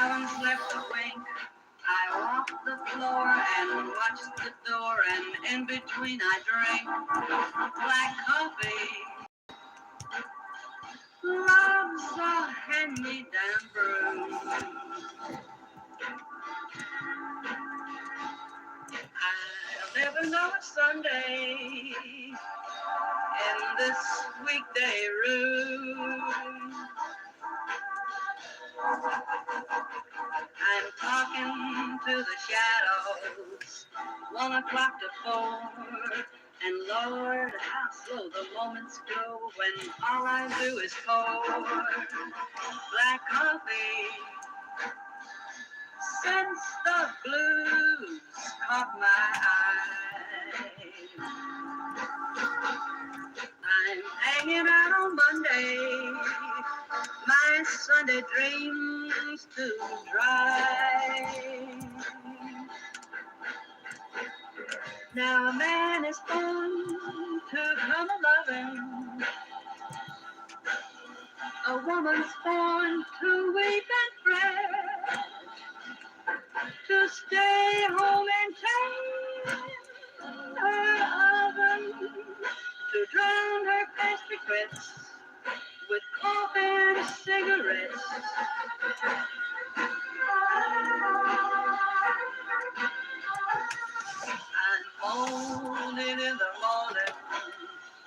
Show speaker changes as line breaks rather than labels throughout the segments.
haven't slept a wink. I walk the floor and watch the door, and in between I drink black coffee. Love's a hand-me-down brew. I never know a Sunday in this weekday room. I'm talking to the shadows, 1 o'clock to 4, and Lord, how slow the moments go when all I do is pour black coffee. Since the blues caught my eye, I'm hanging out on Monday, my Sunday dreams too dry. Now a man is born to come a-loving, a woman's born to weep and fret, to stay home and tend her oven, to drown her past regrets with coffee and cigarettes. I'm moaning in the morning,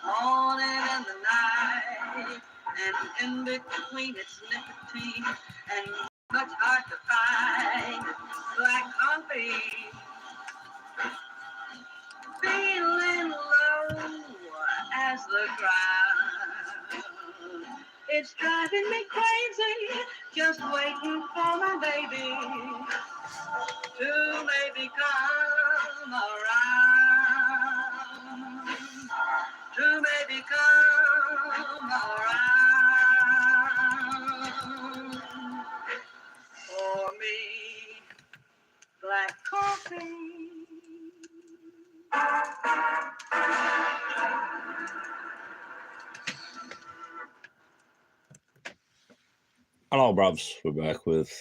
moaning in the night, and in between it's nicotine and much hard to find black coffee. Feeling low as the ground, it's driving me crazy, just waiting for my baby to maybe come around, to maybe come around. For me, black coffee.
Hello, bruvs. We're back with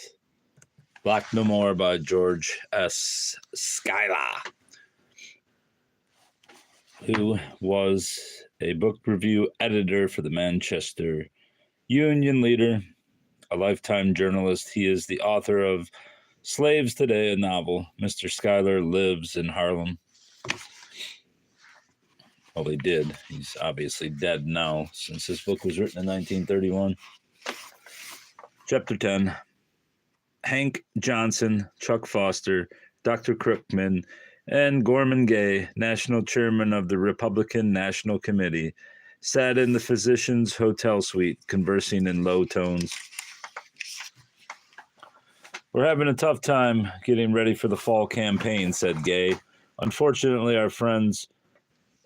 Black No More by George S. Schuyler, who was a book review editor for the Manchester Union Leader, a lifetime journalist. He is the author of Slaves Today, a novel. Mr. Schuyler lives in Harlem. Well, he did. He's obviously dead now, since this book was written in 1931. Chapter 10. Hank Johnson, Chuck Foster, Dr. Crookman, and Gorman Gay, national chairman of the Republican National Committee, sat in the physician's hotel suite, conversing in low tones. We're having a tough time getting ready for the fall campaign, said Gay. Unfortunately, our friends...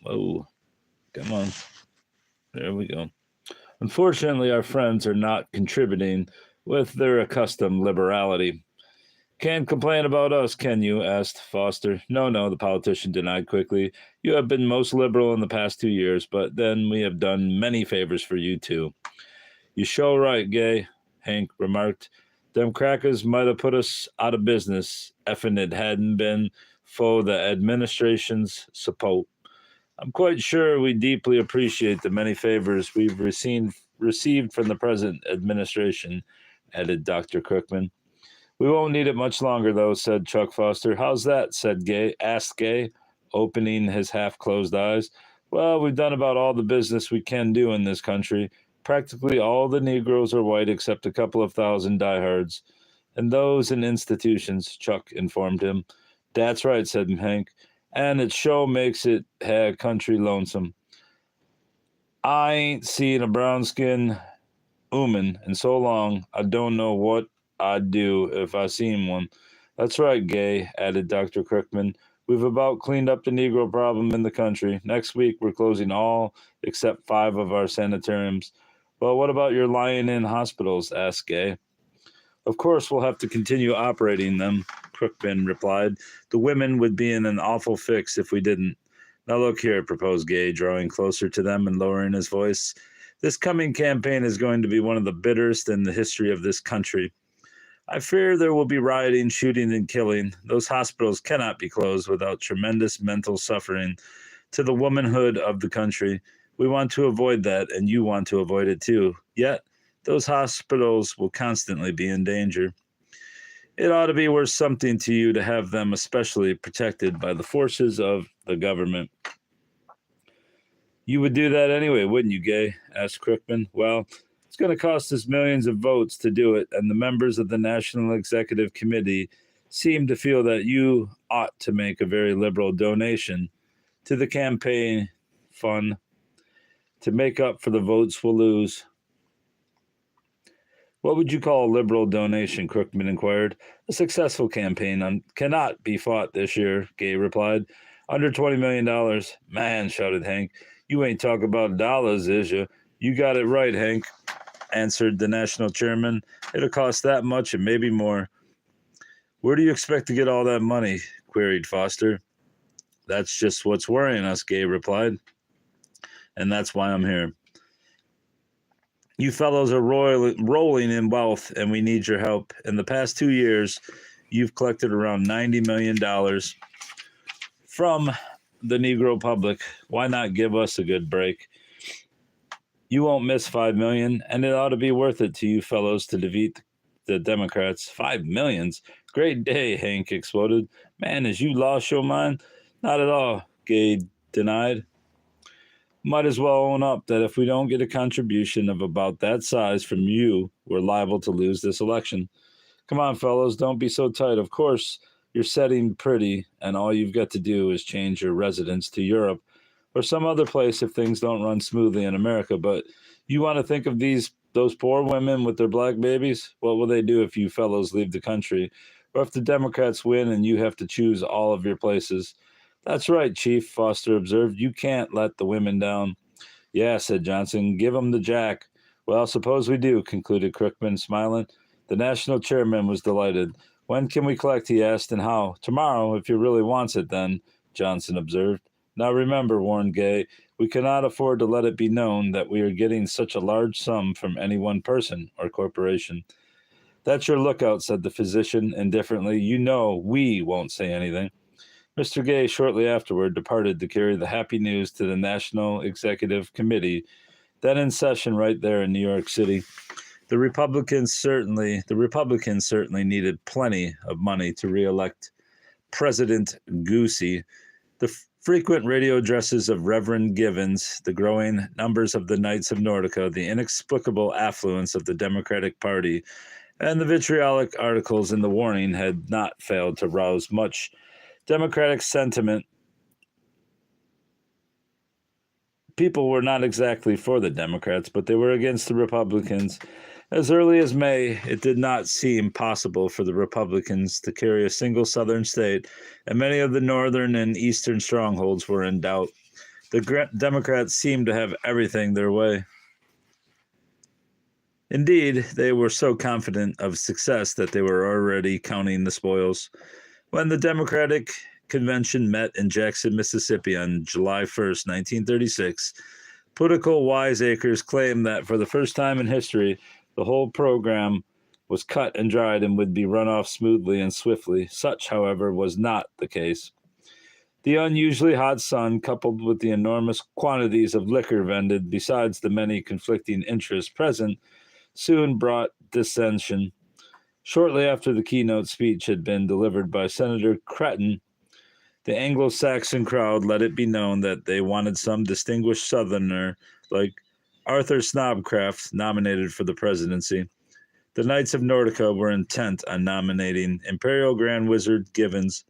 Whoa, come on. There we go. Unfortunately, our friends are not contributing with their accustomed liberality. Can't complain about us, can you? Asked Foster. No, the politician denied quickly. You have been most liberal in the past 2 years, but then we have done many favors for you too. You show right, Gay, Hank remarked. Them crackers might have put us out of business effing it hadn't been for the administration's support. I'm quite sure we deeply appreciate the many favors we've received from the present administration, added Dr. Crookman. We won't need it much longer, though, said Chuck Foster. How's that? Asked Gay, opening his half-closed eyes. Well, we've done about all the business we can do in this country. Practically all the Negroes are white except a couple of thousand diehards, and those in institutions, Chuck informed him. That's right, said Hank, and it sure makes it country lonesome. I ain't seen a brown-skinned ooman in so long, I don't know what I'd do if I seen one. That's right, Gay, added Dr. Crookman. We've about cleaned up the Negro problem in the country. Next week, we're closing all except 5 of our sanitariums. Well, what about your lying-in hospitals? Asked Gay. Of course, we'll have to continue operating them, Crookman replied. The women would be in an awful fix if we didn't. Now look here, proposed Gay, drawing closer to them and lowering his voice. This coming campaign is going to be one of the bitterest in the history of this country. I fear there will be rioting, shooting, and killing. Those hospitals cannot be closed without tremendous mental suffering to the womanhood of the country. We want to avoid that, and you want to avoid it too. Yet, those hospitals will constantly be in danger. It ought to be worth something to you to have them especially protected by the forces of the government. You would do that anyway, wouldn't you, Gay? Asked Crookman. Well, it's going to cost us millions of votes to do it, and the members of the National Executive Committee seem to feel that you ought to make a very liberal donation to the campaign fund to make up for the votes we'll lose. What would you call a liberal donation? Crookman inquired. A successful campaign cannot be fought this year, Gay replied. Under $20 million. Man, shouted Hank. You ain't talking about dollars, is you? You got it right, Hank, answered the national chairman. It'll cost that much and maybe more. Where do you expect to get all that money? Queried Foster. That's just what's worrying us, Gay replied. And that's why I'm here. You fellows are rolling in wealth, and we need your help. In the past 2 years, you've collected around $90 million from the Negro public. Why not give us a good break? You won't miss $5 million, and it ought to be worth it to you fellows to defeat the Democrats. $5 million? Great day, Hank exploded. Man, has you lost your mind? Not at all, Gay denied. Might as well own up that if we don't get a contribution of about that size from you, we're liable to lose this election. Come on, fellows, don't be so tight. Of course, you're setting pretty, and all you've got to do is change your residence to Europe or some other place if things don't run smoothly in America. But you want to think of those poor women with their black babies? What will they do if you fellows leave the country? Or if the Democrats win and you have to choose all of your places? That's right, Chief, Foster observed. You can't let the women down. Yeah, said Johnson. Give 'em the jack. Well, suppose we do, concluded Crookman, smiling. The national chairman was delighted. When can we collect, he asked, and how? Tomorrow, if you really wants it, then, Johnson observed. Now remember, warned Gay, we cannot afford to let it be known that we are getting such a large sum from any one person or corporation. That's your lookout, said the physician indifferently. You know we won't say anything. Mr. Gay shortly afterward departed to carry the happy news to the National Executive Committee, then in session right there in New York City. The Republicans certainly needed plenty of money to reelect President Goosey. The frequent radio addresses of Reverend Givens, the growing numbers of the Knights of Nordica, the inexplicable affluence of the Democratic Party, and the vitriolic articles in the Warning had not failed to rouse much Democratic sentiment. People were not exactly for the Democrats, but they were against the Republicans. As early as May, it did not seem possible for the Republicans to carry a single southern state, and many of the northern and eastern strongholds were in doubt. The Democrats seemed to have everything their way. Indeed, they were so confident of success that they were already counting the spoils. When the Democratic Convention met in Jackson, Mississippi on July 1st, 1936, political wiseacres claimed that for the first time in history, the whole program was cut and dried and would be run off smoothly and swiftly. Such, however, was not the case. The unusually hot sun, coupled with the enormous quantities of liquor vended, besides the many conflicting interests present, soon brought dissension. Shortly after the keynote speech had been delivered by Senator Creighton, the Anglo-Saxon crowd let it be known that they wanted some distinguished Southerner like Arthur Snodcraft nominated for the presidency. The Knights of Nordica were intent on nominating Imperial Grand Wizard Givens.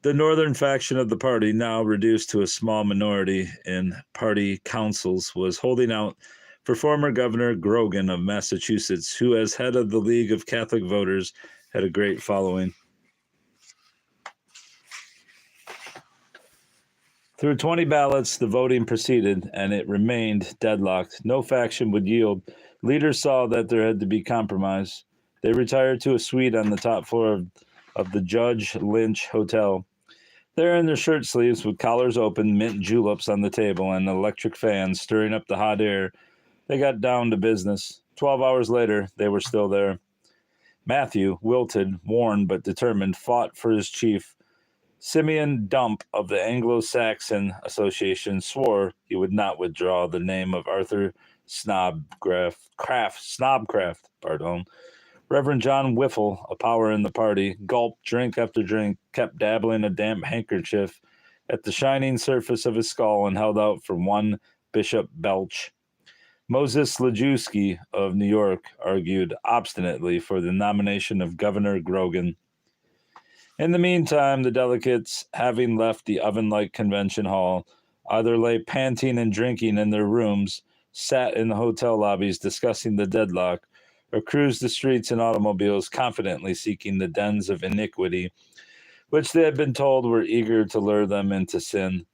The northern faction of the party, now reduced to a small minority in party councils, was holding out for former Governor Grogan of Massachusetts, who, as head of the League of Catholic Voters, had a great following. Through 20 ballots, the voting proceeded, and it remained deadlocked. No faction would yield. Leaders saw that there had to be compromise. They retired to a suite on the top floor of the Judge Lynch Hotel. There in their shirt sleeves with collars open, mint juleps on the table, and electric fans stirring up the hot air, they got down to business. 12 hours later, they were still there. Matthew, wilted, worn but determined, fought for his chief. Simeon Dump of the Anglo-Saxon Association swore he would not withdraw the name of Arthur Snobcraft. Reverend John Whiffle, a power in the party, gulped drink after drink, kept dabbling a damp handkerchief at the shining surface of his skull and held out for one Bishop Belch. Moses Lejewski of New York argued obstinately for the nomination of Governor Grogan. In the meantime, the delegates, having left the oven-like convention hall, either lay panting and drinking in their rooms, sat in the hotel lobbies discussing the deadlock, or cruised the streets in automobiles confidently seeking the dens of iniquity, which they had been told were eager to lure them into sin.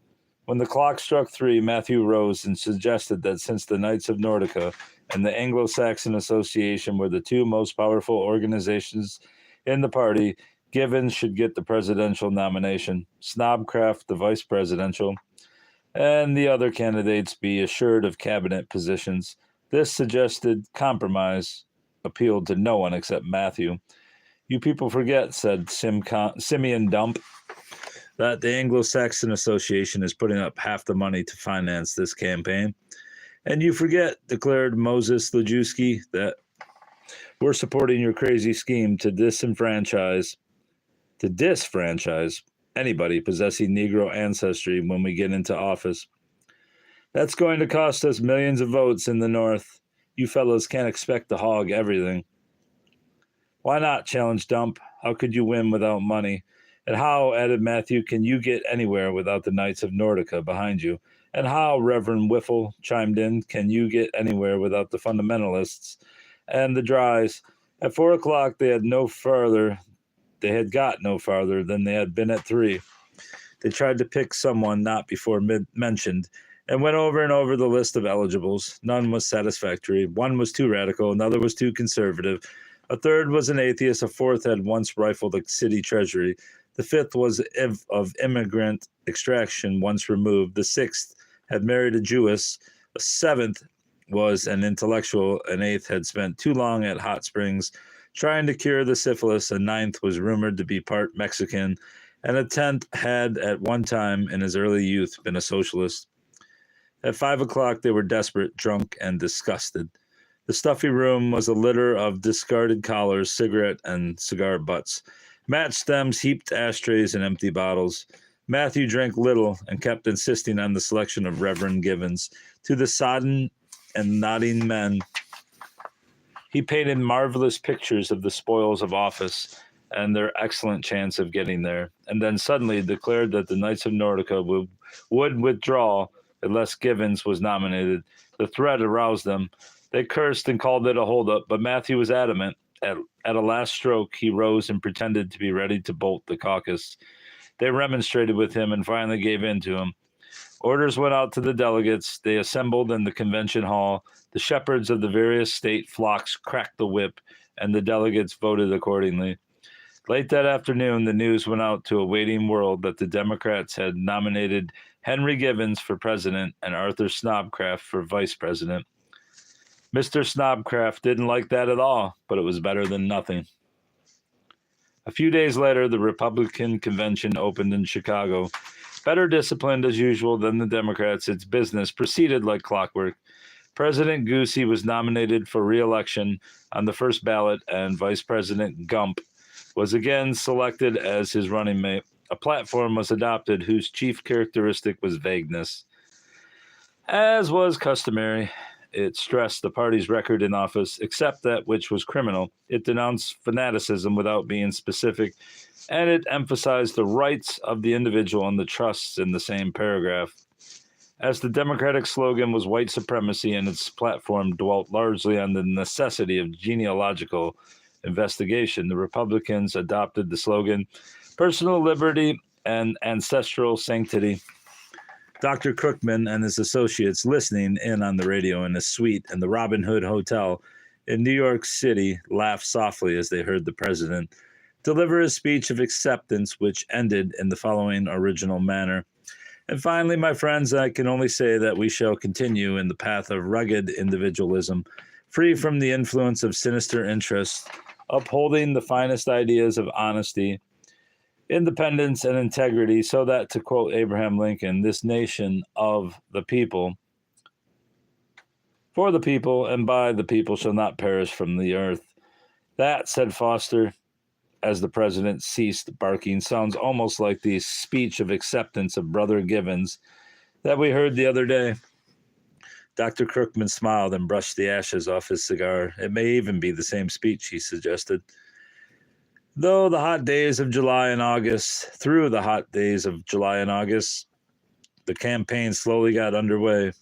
When the clock struck 3, Matthew rose and suggested that since the Knights of Nordica and the Anglo-Saxon Association were the two most powerful organizations in the party, Givens should get the presidential nomination, Snobcraft the vice presidential, and the other candidates be assured of cabinet positions. This suggested compromise appealed to no one except Matthew. "You people forget," said Simeon Dump, "that the Anglo-Saxon Association is putting up half the money to finance this campaign. And you forget," declared Moses Lejewski, "that we're supporting your crazy scheme to disfranchise anybody possessing Negro ancestry when we get into office. That's going to cost us millions of votes in the North. You fellows can't expect to hog everything." "Why not?" challenged Dump. "How could you win without money? And how," added Matthew, "can you get anywhere without the Knights of Nordica behind you? And how," Reverend Whiffle chimed in, "can you get anywhere without the fundamentalists and the Dries?" At 4 o'clock, they had got no farther than they had been at 3. They tried to pick someone not before mentioned, and went over and over the list of eligibles. None was satisfactory. One was too radical, another was too conservative. A third was an atheist, a fourth had once rifled the city treasury. The fifth was of immigrant extraction, once removed. The sixth had married a Jewess. A seventh was an intellectual. An eighth had spent too long at hot springs trying to cure the syphilis. A ninth was rumored to be part Mexican. And a 10th had at one time in his early youth been a socialist. At 5 o'clock, they were desperate, drunk, and disgusted. The stuffy room was a litter of discarded collars, cigarette and cigar butts, match stems, heaped ashtrays, and empty bottles. Matthew drank little and kept insisting on the selection of Reverend Givens. To the sodden and nodding men, he painted marvelous pictures of the spoils of office and their excellent chance of getting there, and then suddenly declared that the Knights of Nordica would withdraw unless Givens was nominated. The threat aroused them. They cursed and called it a holdup, but Matthew was adamant. At a last stroke, he rose and pretended to be ready to bolt the caucus. They remonstrated with him and finally gave in to him. Orders went out to the delegates. They assembled in the convention hall. The shepherds of the various state flocks cracked the whip, and the delegates voted accordingly. Late that afternoon, the news went out to a waiting world that the Democrats had nominated Henry Givens for president and Arthur Snobcraft for vice president. Mr. Snobcraft didn't like that at all, but it was better than nothing. A few days later, the Republican convention opened in Chicago. Better disciplined as usual than the Democrats, its business proceeded like clockwork. President Goosey was nominated for re-election on the first ballot, and Vice President Gump was again selected as his running mate. A platform was adopted whose chief characteristic was vagueness. As was customary, it stressed the party's record in office, except that which was criminal. It denounced fanaticism without being specific, and it emphasized the rights of the individual and the trusts in the same paragraph. As the Democratic slogan was white supremacy and its platform dwelt largely on the necessity of genealogical investigation, the Republicans adopted the slogan personal liberty and ancestral sanctity. Dr. Crookman and his associates, listening in on the radio in a suite in the Robin Hood Hotel in New York City, laughed softly as they heard the president deliver a speech of acceptance, which ended in the following original manner. And finally, my friends, I can only say that we shall continue in the path of rugged individualism, free from the influence of sinister interests, upholding the finest ideas of honesty, independence, and integrity, so that, to quote Abraham Lincoln, this nation of the people, for the people, and by the people shall not perish from the earth. That, said Foster, as the president ceased barking, sounds almost like the speech of acceptance of Brother Givens that we heard the other day. Dr. Crookman smiled and brushed the ashes off his cigar. It may even be the same speech, he suggested. Through the hot days of July and August, the campaign slowly got underway.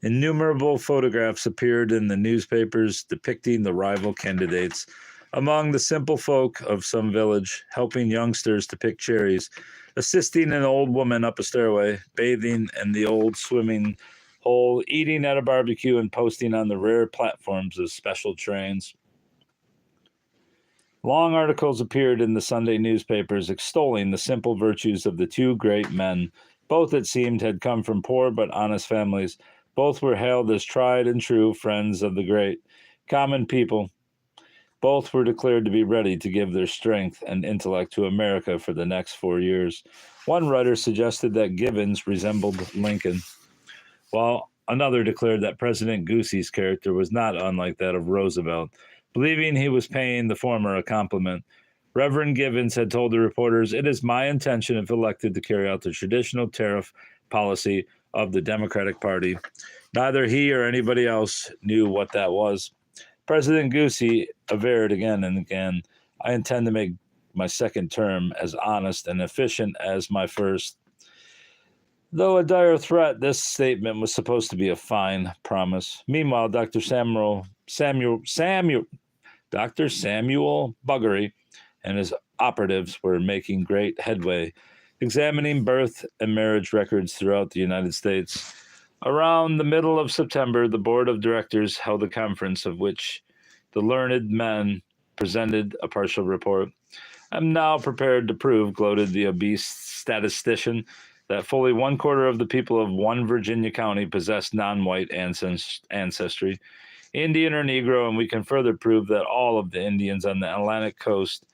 Innumerable photographs appeared in the newspapers depicting the rival candidates among the simple folk of some village, helping youngsters to pick cherries, assisting an old woman up a stairway, bathing in the old swimming hole, eating at a barbecue, and posting on the rare platforms of special trains. Long articles appeared in the Sunday newspapers extolling the simple virtues of the two great men. Both, it seemed, had come from poor but honest families. Both were hailed as tried and true friends of the great, common people. Both were declared to be ready to give their strength and intellect to America for the next 4 years. One writer suggested that Givens resembled Lincoln, while another declared that President Goosey's character was not unlike that of Roosevelt, believing he was paying the former a compliment. Reverend Givens had told the reporters, "It is my intention, if elected, to carry out the traditional tariff policy of the Democratic Party." Neither he or anybody else knew what that was. President Goosey averred again and again, "I intend to make my second term as honest and efficient as my first." Though a dire threat, this statement was supposed to be a fine promise. Meanwhile, Dr. Samuel Buggery and his operatives were making great headway, examining birth and marriage records throughout the United States. Around the middle of September, the board of directors held a conference of which the learned men presented a partial report. "I'm now prepared to prove," gloated the obese statistician, "that fully 1/4 of the people of one Virginia county possess non-white ancestry, Indian or Negro, and we can further prove that all of the Indians on the Atlantic coast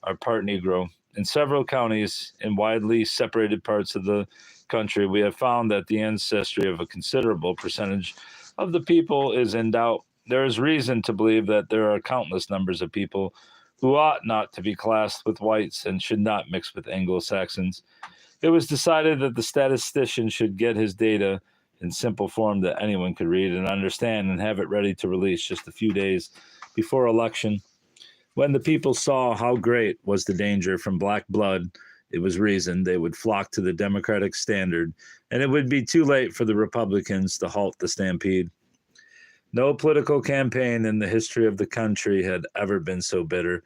are part Negro. In several counties in widely separated parts of the country, we have found that the ancestry of a considerable percentage of the people is in doubt. There is reason to believe that there are countless numbers of people who ought not to be classed with whites and should not mix with Anglo-Saxons. It was decided that the statistician should get his data in simple form that anyone could read and understand and have it ready to release just a few days before election. When the people saw how great was the danger from black blood, it was reasoned they would flock to the Democratic standard, and it would be too late for the Republicans to halt the stampede. No political campaign in the history of the country had ever been so bitter.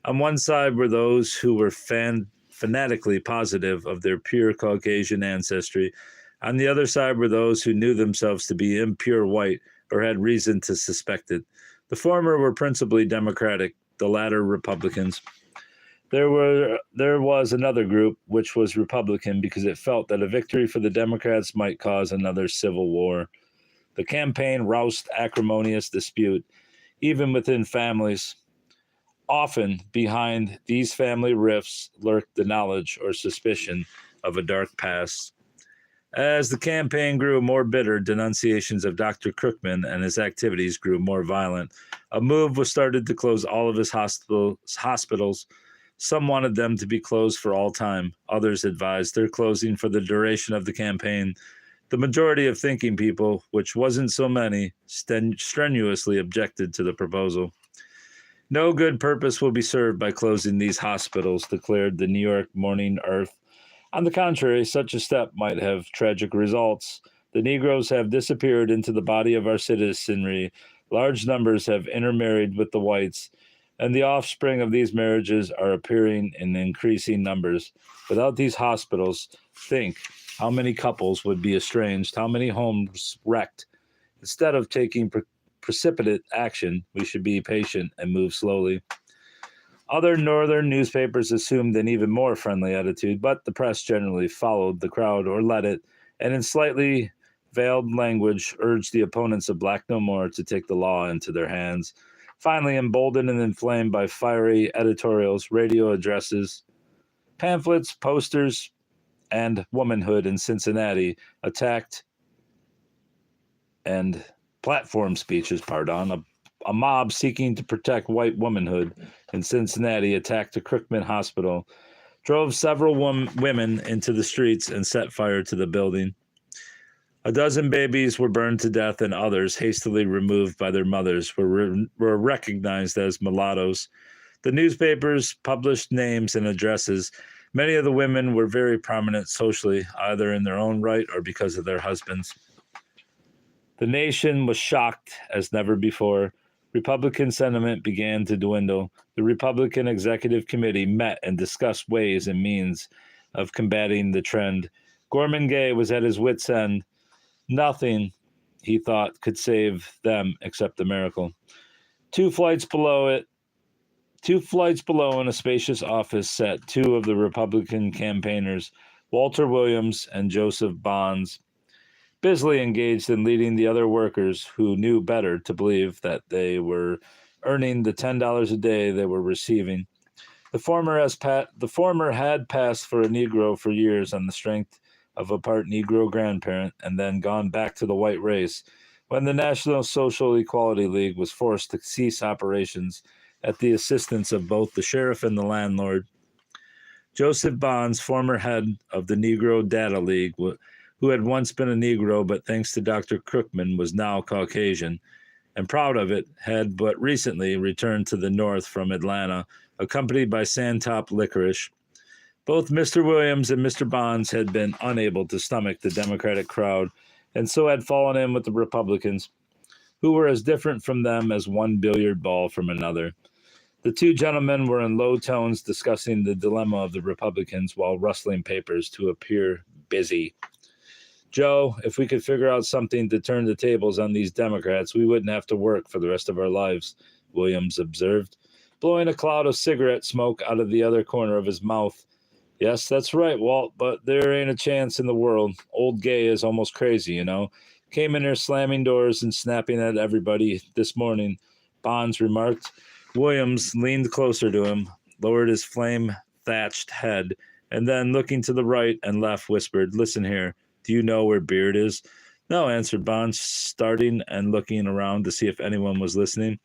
On one side were those who were fanatically positive of their pure Caucasian ancestry. On the other side were those who knew themselves to be impure white or had reason to suspect it. The former were principally Democratic, the latter Republicans. There was another group which was Republican because it felt that a victory for the Democrats might cause another civil war. The campaign roused acrimonious dispute, even within families. Often behind these family rifts lurked the knowledge or suspicion of a dark past. As the campaign grew more bitter, denunciations of Dr. Crookman and his activities grew more violent. A move was started to close all of his hospitals. Some wanted them to be closed for all time. Others advised their closing for the duration of the campaign. The majority of thinking people, which wasn't so many, strenuously objected to the proposal. "No good purpose will be served by closing these hospitals," declared the New York Morning Earth. "On the contrary, such a step might have tragic results. The Negroes have disappeared into the body of our citizenry. Large numbers have intermarried with the whites, and the offspring of these marriages are appearing in increasing numbers. Without these hospitals, think how many couples would be estranged, how many homes wrecked. Instead of taking precipitate action, we should be patient and move slowly." Other northern newspapers assumed an even more friendly attitude, but the press generally followed the crowd or led it, and in slightly veiled language urged the opponents of Black No More to take the law into their hands. Finally, emboldened and inflamed by fiery editorials, radio addresses, pamphlets, posters, and womanhood in Cincinnati attacked and platform speeches, a mob seeking to protect white womanhood in Cincinnati attacked a Crookman hospital, drove several women into the streets, and set fire to the building. A dozen babies were burned to death, and others, hastily removed by their mothers, were recognized as mulattoes. The newspapers published names and addresses. Many of the women were very prominent socially, either in their own right or because of their husbands. The nation was shocked as never before. Republican sentiment began to dwindle. The Republican Executive Committee met and discussed ways and means of combating the trend. Gorman Gay was at his wit's end. Nothing, he thought, could save them except the miracle. Two flights below in a spacious office sat two of the Republican campaigners, Walter Williams and Joseph Bonds, busily engaged in leading the other workers who knew better to believe that they were earning the $10 a day they were receiving. The former had passed for a Negro for years on the strength of a part Negro grandparent and then gone back to the white race when the National Social Equality League was forced to cease operations at the assistance of both the sheriff and the landlord. Joseph Bonds, former head of the Negro Data League, who had once been a Negro but thanks to Dr. Crookman was now Caucasian, and proud of it, had but recently returned to the North from Atlanta, accompanied by Sandtop Licorice. Both Mr. Williams and Mr. Bonds had been unable to stomach the Democratic crowd, and so had fallen in with the Republicans, who were as different from them as one billiard ball from another. The two gentlemen were in low tones discussing the dilemma of the Republicans while rustling papers to appear busy. Joe, if we could figure out something to turn the tables on these Democrats, we wouldn't have to work for the rest of our lives, Williams observed, blowing a cloud of cigarette smoke out of the other corner of his mouth. Yes, that's right, Walt, but there ain't a chance in the world. Old Gay is almost crazy, you know. Came in here slamming doors and snapping at everybody this morning, Bonds remarked. Williams leaned closer to him, lowered his flame-thatched head, and then, looking to the right and left, whispered, "Listen here. Do you know where Beard is?" "No," answered Bonds, starting and looking around to see if anyone was listening.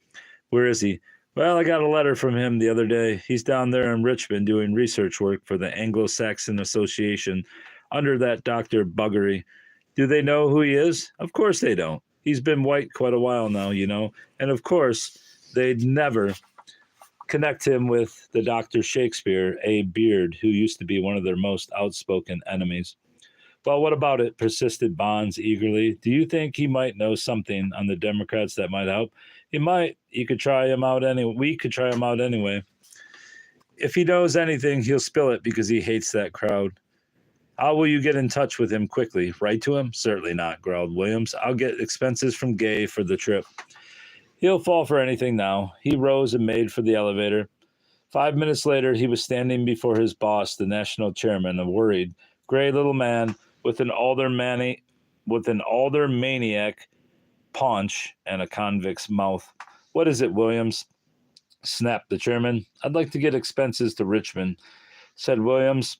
"Where is he?" "Well, I got a letter from him the other day. He's down there in Richmond doing research work for the Anglo-Saxon Association under that Dr. Buggery. Do they know who he is? Of course they don't. He's been white quite a while now, you know, and of course they'd never connect him with the Dr. Shakespeare, A. Beard, who used to be one of their most outspoken enemies." "Well, what about it?" persisted Bonds eagerly. "Do you think he might know something on the Democrats that might help?" "He might. We could try him out anyway. If he knows anything, he'll spill it because he hates that crowd." "How will you get in touch with him quickly? Write to him?" "Certainly not," growled Williams. "I'll get expenses from Gay for the trip. He'll fall for anything now." He rose and made for the elevator. 5 minutes later, he was standing before his boss, the national chairman, a worried, gray little man with an aldermaniac paunch and a convict's mouth. "What is it, Williams?" snapped the chairman. "I'd like to get expenses to Richmond," said Williams.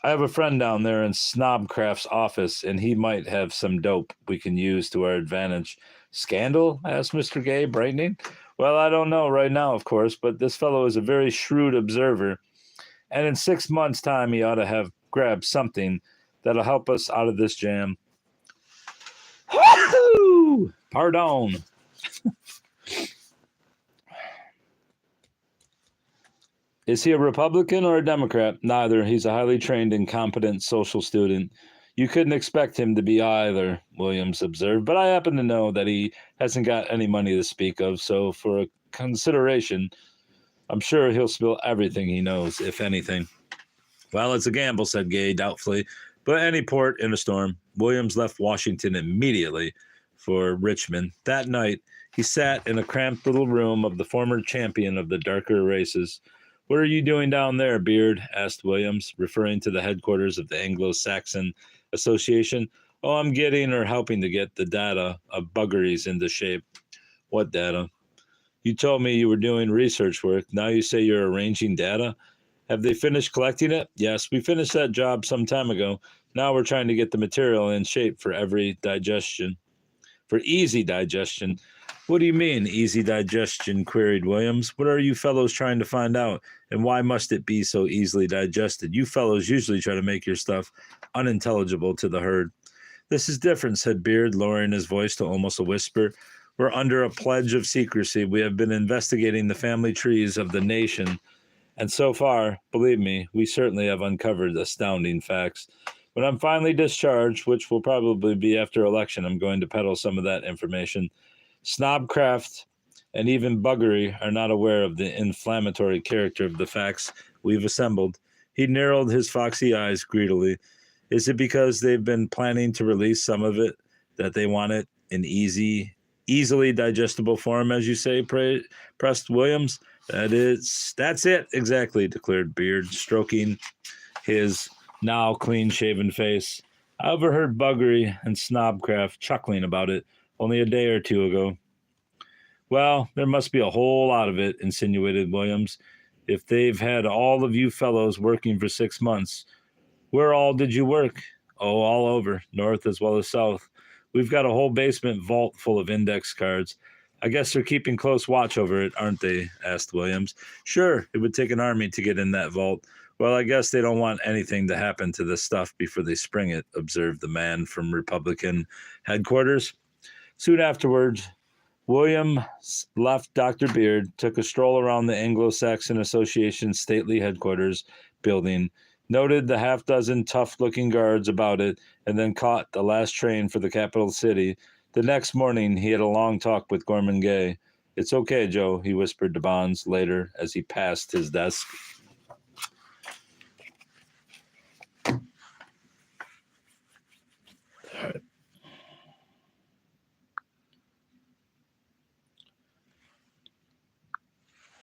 "I have a friend down there in Snobcraft's office, and he might have some dope we can use to our advantage." "Scandal?" asked Mr. Gay, brightening. "Well, I don't know right now, of course, but this fellow is a very shrewd observer, and in 6 months' time he ought to have grabbed something that'll help us out of this jam." Woo-hoo! Pardon. "Is he a Republican or a Democrat?" "Neither. He's a highly trained and competent social student." "You couldn't expect him to be either," Williams observed, "but I happen to know that he hasn't got any money to speak of, so for a consideration, I'm sure he'll spill everything he knows, if anything." "Well, it's a gamble," said Gay doubtfully, "but any port in a storm." Williams left Washington immediately for Richmond. That night, he sat in a cramped little room of the former champion of the darker races. "What are you doing down there, Beard?" asked Williams, referring to the headquarters of the Anglo-Saxon Association. "Oh, I'm getting or helping to get the data of buggeries into shape." "What data?" You told me you were doing research work. Now you say you're arranging data. Have they finished collecting it? Yes, we finished that job some time ago. Now we're trying to get the material in shape for easy digestion. What do you mean, easy digestion? Queried Williams. What are you fellows trying to find out, and why must it be so easily digested? You fellows usually try to make your stuff unintelligible to the herd. This is different, said Beard, lowering his voice to almost a whisper. We're under a pledge of secrecy. We have been investigating the family trees of the nation, and so far, believe me, we certainly have uncovered astounding facts. When I'm finally discharged, which will probably be after election, I'm going to peddle some of that information. Snobcraft and even Buggery are not aware of the inflammatory character of the facts we've assembled. He narrowed his foxy eyes greedily. Is it because they've been planning to release some of it that they want it in easily digestible form, as you say, pressed Williams? That's it, exactly, declared Beard, stroking his now clean-shaven face. I overheard Buggery and Snobcraft chuckling about it only a day or two ago. Well, there must be a whole lot of it, insinuated Williams. If they've had all of you fellows working for 6 months, where all did you work? Oh, all over, north as well as south. We've got a whole basement vault full of index cards. I guess they're keeping close watch over it, aren't they? Asked Williams. Sure, it would take an army to get in that vault. Well, I guess they don't want anything to happen to this stuff before they spring it, observed the man from Republican headquarters. Soon afterwards, William left Dr. Beard, took a stroll around the Anglo-Saxon Association's stately headquarters building, noted the half-dozen tough-looking guards about it, and then caught the last train for the capital city. The next morning, he had a long talk with Gorman Gay. It's okay, Joe, he whispered to Bonds later as he passed his desk.